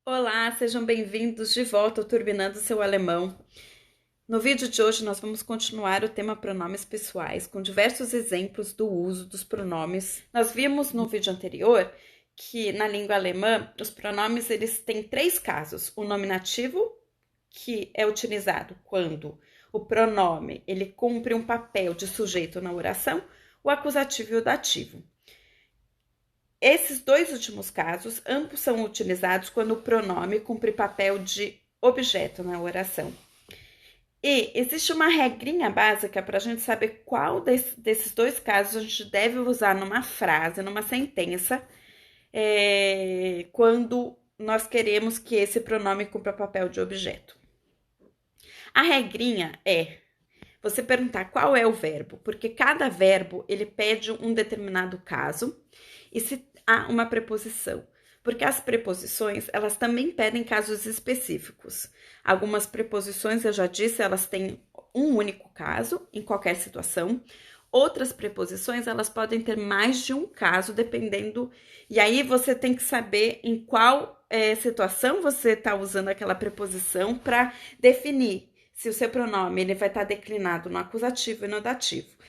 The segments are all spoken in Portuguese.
Olá, sejam bem-vindos de volta ao Turbinando Seu Alemão. No vídeo de hoje nós vamos continuar o tema pronomes pessoais, com diversos exemplos do uso dos pronomes. Nós vimos no vídeo anterior que na língua alemã os pronomes eles têm três casos: o nominativo, que é utilizado quando o pronome ele cumpre um papel de sujeito na oração, o acusativo e o dativo. Esses dois últimos casos, ambos são utilizados quando o pronome cumpre papel de objeto na oração. E existe uma regrinha básica para a gente saber qual desses dois casos a gente deve usar numa frase, numa sentença, quando nós queremos que esse pronome cumpra papel de objeto. A regrinha é você perguntar qual é o verbo, porque cada verbo ele pede um determinado caso e se há uma preposição, porque as preposições elas também pedem casos específicos. Algumas preposições, eu já disse, elas têm um único caso em qualquer situação. Outras preposições, elas podem ter mais de um caso, dependendo. E aí você tem que saber em qual situação você está usando aquela preposição para definir se o seu pronome ele vai estar declinado no acusativo e no dativo.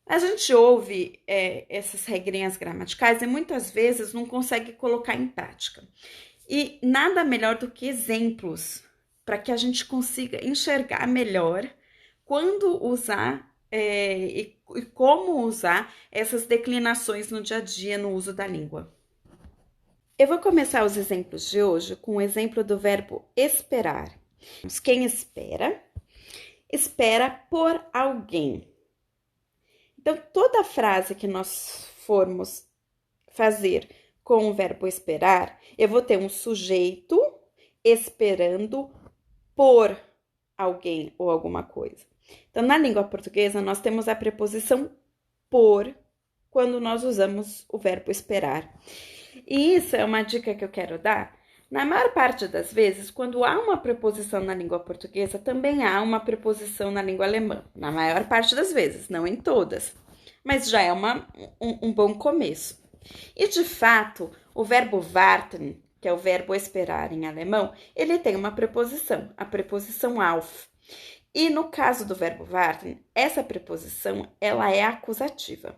A gente ouve essas regrinhas gramaticais e muitas vezes não consegue colocar em prática. E nada melhor do que exemplos para que a gente consiga enxergar melhor quando usar e como usar essas declinações no dia a dia no uso da língua. Eu vou começar os exemplos de hoje com o exemplo do verbo esperar. Quem espera, espera por alguém. Então, toda frase que nós formos fazer com o verbo esperar, eu vou ter um sujeito esperando por alguém ou alguma coisa. Então, na língua portuguesa, nós temos a preposição por quando nós usamos o verbo esperar. E isso é uma dica que eu quero dar. Na maior parte das vezes, quando há uma preposição na língua portuguesa, também há uma preposição na língua alemã. Na maior parte das vezes, não em todas. Mas já é um bom começo. E, de fato, o verbo warten, que é o verbo esperar em alemão, ele tem uma preposição, a preposição auf. E no caso do verbo warten, essa preposição ela é acusativa.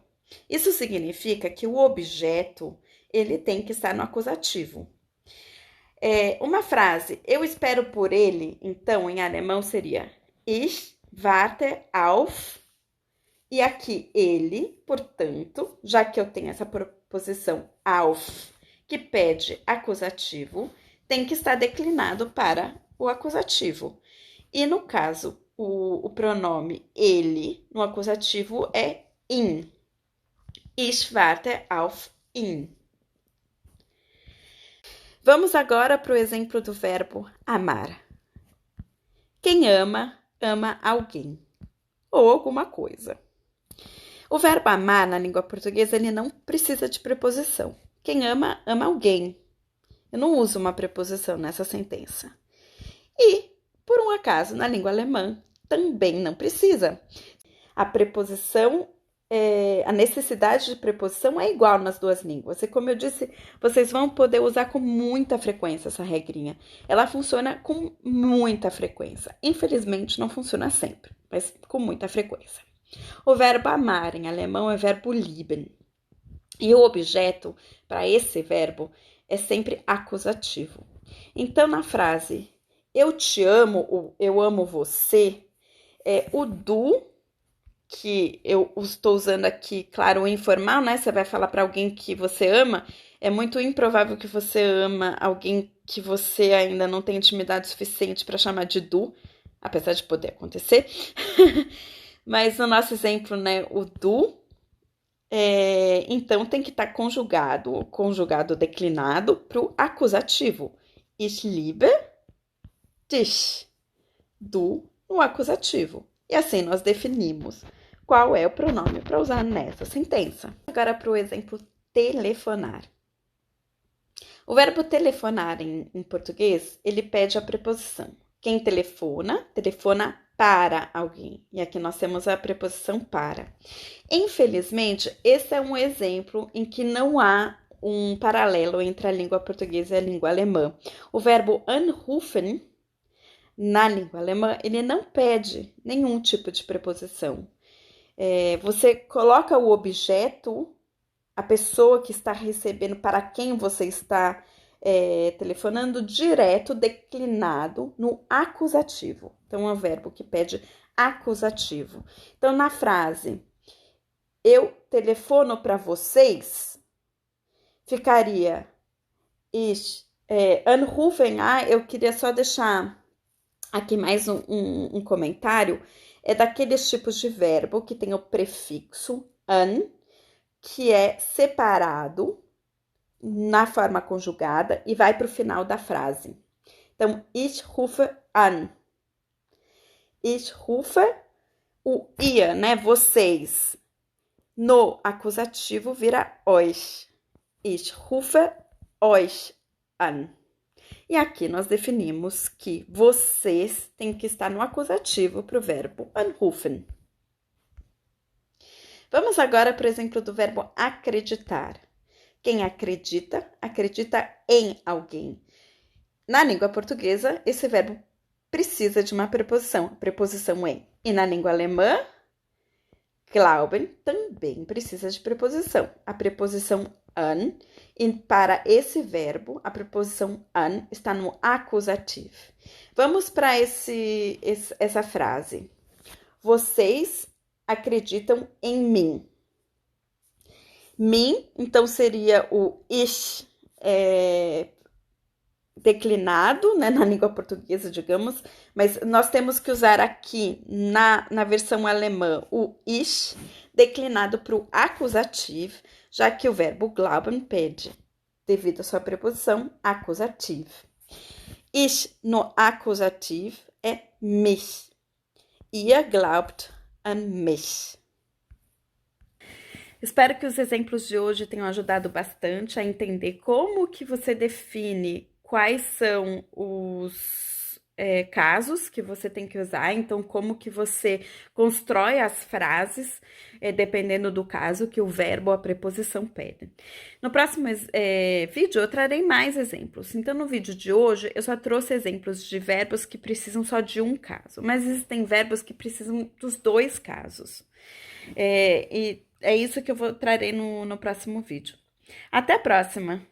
Isso significa que o objeto ele tem que estar no acusativo. Uma frase, eu espero por ele, então, em alemão seria Ich warte auf. E aqui ele, portanto, já que eu tenho essa preposição auf, que pede acusativo, tem que estar declinado para o acusativo. E no caso, o pronome ele, no acusativo, é ihn. Ich warte auf ihn. Vamos agora para o exemplo do verbo amar. Quem ama, ama alguém ou alguma coisa. O verbo amar na língua portuguesa ele não precisa de preposição. Quem ama, ama alguém. Eu não uso uma preposição nessa sentença. E, por um acaso, na língua alemã também não precisa. A preposição a necessidade de preposição é igual nas duas línguas. E como eu disse, vocês vão poder usar com muita frequência essa regrinha. Ela funciona com muita frequência. Infelizmente, não funciona sempre, mas com muita frequência. O verbo amar em alemão é o verbo lieben. E o objeto para esse verbo é sempre acusativo. Então, na frase eu te amo ou eu amo você, o du que eu estou usando aqui, claro, o informal, né? Você vai falar para alguém que você ama, é muito improvável que você ama alguém que você ainda não tem intimidade suficiente para chamar de du, apesar de poder acontecer. Mas no nosso exemplo, né, o du, então tem que estar conjugado declinado para o acusativo. Ich liebe dich. Du no acusativo. E assim nós definimos qual é o pronome para usar nessa sentença. Agora para o exemplo telefonar. O verbo telefonar em português, ele pede a preposição. Quem telefona, telefona para alguém. E aqui nós temos a preposição para. Infelizmente, esse é um exemplo em que não há um paralelo entre a língua portuguesa e a língua alemã. O verbo anrufen, na língua alemã, ele não pede nenhum tipo de preposição. Você coloca o objeto, a pessoa que está recebendo, para quem você está telefonando, direto, declinado no acusativo. Então, é um verbo que pede acusativo. Então, na frase, eu telefono para vocês, ficaria anrufen. Eu queria só deixar aqui mais um comentário. É daqueles tipos de verbo que tem o prefixo an, que é separado na forma conjugada e vai para o final da frase. Então, ich rufe an. Ich rufe, o ihr, né? Vocês. No acusativo vira euch. Ich rufe euch an. E aqui nós definimos que vocês tem que estar no acusativo para o verbo anrufen. Vamos agora para o exemplo do verbo acreditar. Quem acredita, acredita em alguém. Na língua portuguesa, esse verbo precisa de uma preposição, a preposição em. E na língua alemã, glauben também precisa de preposição, a preposição an. E para esse verbo, a preposição an está no acusativo. Vamos para essa frase. Vocês acreditam em mim. Mim, então, seria o ich declinado, né, na língua portuguesa, digamos, mas nós temos que usar aqui, na versão alemã, o ich declinado para o acusativo, já que o verbo glauben pede, devido à sua preposição, acusativo. Ich no acusativo é mich. Ihr glaubt an mich. Espero que os exemplos de hoje tenham ajudado bastante a entender como que você define quais são os casos que você tem que usar, então como que você constrói as frases, dependendo do caso que o verbo ou a preposição pedem. No próximo vídeo eu trarei mais exemplos. Então no vídeo de hoje eu só trouxe exemplos de verbos que precisam só de um caso, mas existem verbos que precisam dos dois casos. E é isso que eu trarei no próximo vídeo. Até a próxima!